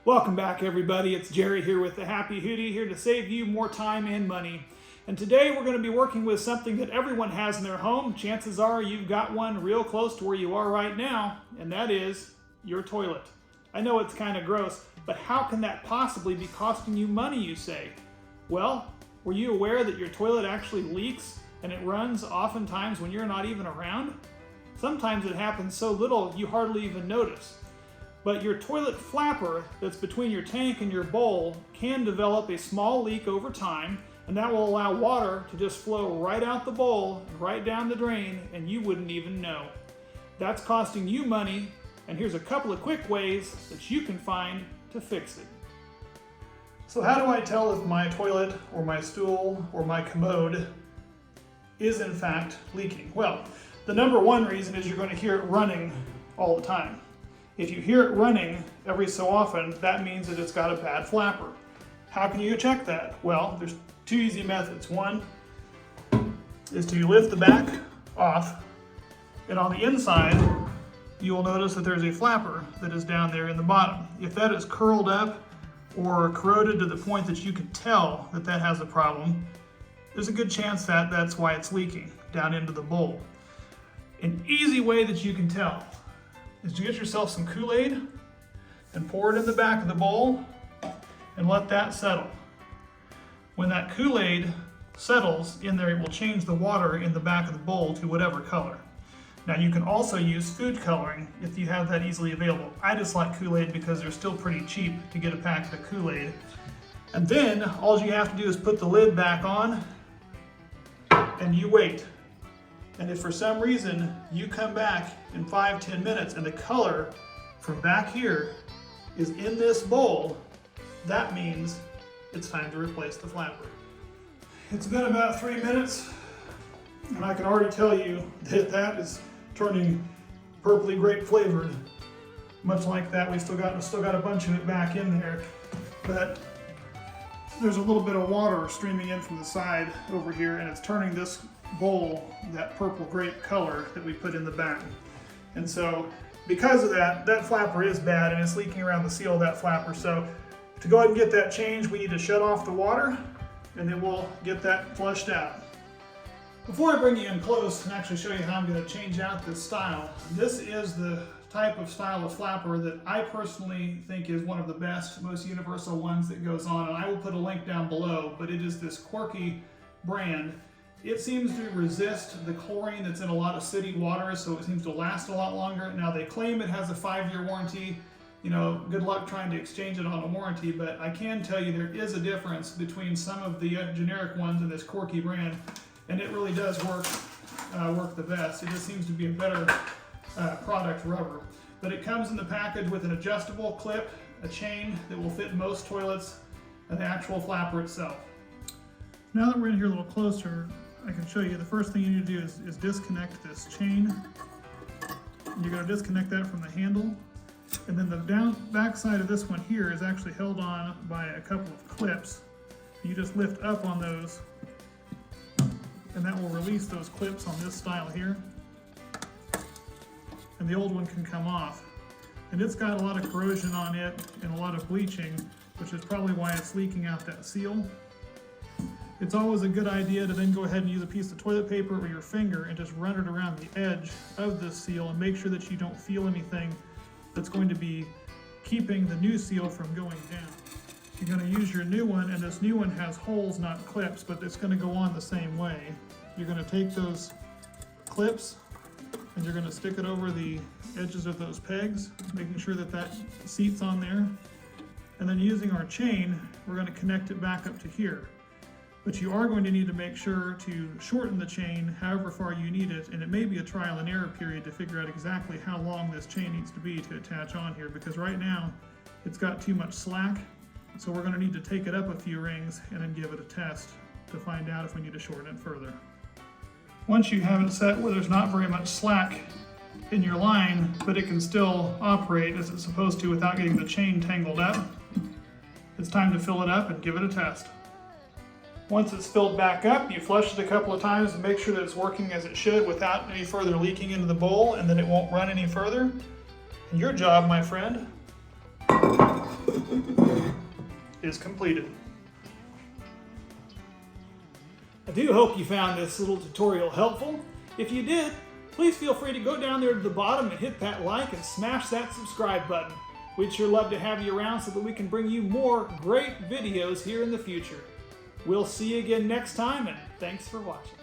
Welcome back, everybody. It's Jerry here with the Happy Hootie, here to save you more time and money. And today we're going to be working with something that everyone has in their home. Chances are you've got one real close to where you are right now, and that is your toilet. I know it's kind of gross, but how can that possibly be costing you money, you say? Well, were you aware that your toilet actually leaks and it runs oftentimes when you're not even around? Sometimes it happens so little you hardly even notice. But your toilet flapper that's between your tank and your bowl can develop a small leak over time, and that will allow water to just flow right out the bowl and right down the drain, and you wouldn't even know. That's costing you money, and here's a couple of quick ways that you can find to fix it. So how do I tell if my toilet or my stool or my commode is in fact leaking? Well, the number one reason is you're going to hear it running all the time. If you hear it running every so often, that means that it's got a bad flapper. How can you check that? Well, there's two easy methods. One is to lift the back off, and on the inside, you will notice that there's a flapper that is down there in the bottom. If that is curled up or corroded to the point that you can tell that that has a problem, there's a good chance that that's why it's leaking down into the bowl. An easy way that you can tell is to get yourself some Kool-Aid and pour it in the back of the bowl and let that settle. When that Kool-Aid settles in there, it will change the water in the back of the bowl to whatever color. Now you can also use food coloring if you have that easily available. I just like Kool-Aid because they're still pretty cheap to get a packet of Kool-Aid. And then all you have to do is put the lid back on and you wait. And if for some reason you come back in 5-10 minutes and the color from back here is in this bowl, that means it's time to replace the flapper. It's been about 3 minutes, and I can already tell you that that is turning purpley grape flavored. Much like that, we still got a bunch of it back in there, but there's a little bit of water streaming in from the side over here, and it's turning this bowl that purple grape color that we put in the back. And so because of that, that flapper is bad and it's leaking around the seal of that flapper. So to go ahead and get that changed, we need to shut off the water and then we'll get that flushed out. Before I bring you in close and actually show you how I'm going to change out this style, this is the type of style of flapper that I personally think is one of the best, most universal ones that goes on, and I will put a link down below, but it is this quirky brand. It seems to resist the chlorine that's in a lot of city water, so it seems to last a lot longer. Now they claim it has a 5-year warranty. You know, good luck trying to exchange it on a warranty, but I can tell you there is a difference between some of the generic ones and this quirky brand, and it really does work the best. It just seems to be a better product rubber. But it comes in the package with an adjustable clip, a chain that will fit most toilets, and the actual flapper itself. Now that we're in here a little closer, I can show you the first thing you need to do is disconnect this chain. You're going to disconnect that from the handle. And then the back side of this one here is actually held on by a couple of clips. You just lift up on those and that will release those clips on this style here. And the old one can come off. And it's got a lot of corrosion on it and a lot of bleaching, which is probably why it's leaking out that seal. It's always a good idea to then go ahead and use a piece of toilet paper or your finger and just run it around the edge of this seal and make sure that you don't feel anything that's going to be keeping the new seal from going down. You're going to use your new one, and this new one has holes, not clips, but it's going to go on the same way. You're going to take those clips and you're going to stick it over the edges of those pegs, making sure that that seats on there. And then using our chain, we're going to connect it back up to here. But you are going to need to make sure to shorten the chain however far you need it, and it may be a trial and error period to figure out exactly how long this chain needs to be to attach on here, because right now it's got too much slack. So we're going to need to take it up a few rings and then give it a test to find out if we need to shorten it further. Once you have it set where there's not very much slack in your line, but it can still operate as it's supposed to without getting the chain tangled up, it's time to fill it up and give it a test. Once it's filled back up, you flush it a couple of times and make sure that it's working as it should without any further leaking into the bowl, and then it won't run any further. And your job, my friend, is completed. I do hope you found this little tutorial helpful. If you did, please feel free to go down there to the bottom and hit that like and smash that subscribe button. We'd sure love to have you around so that we can bring you more great videos here in the future. We'll see you again next time, and thanks for watching.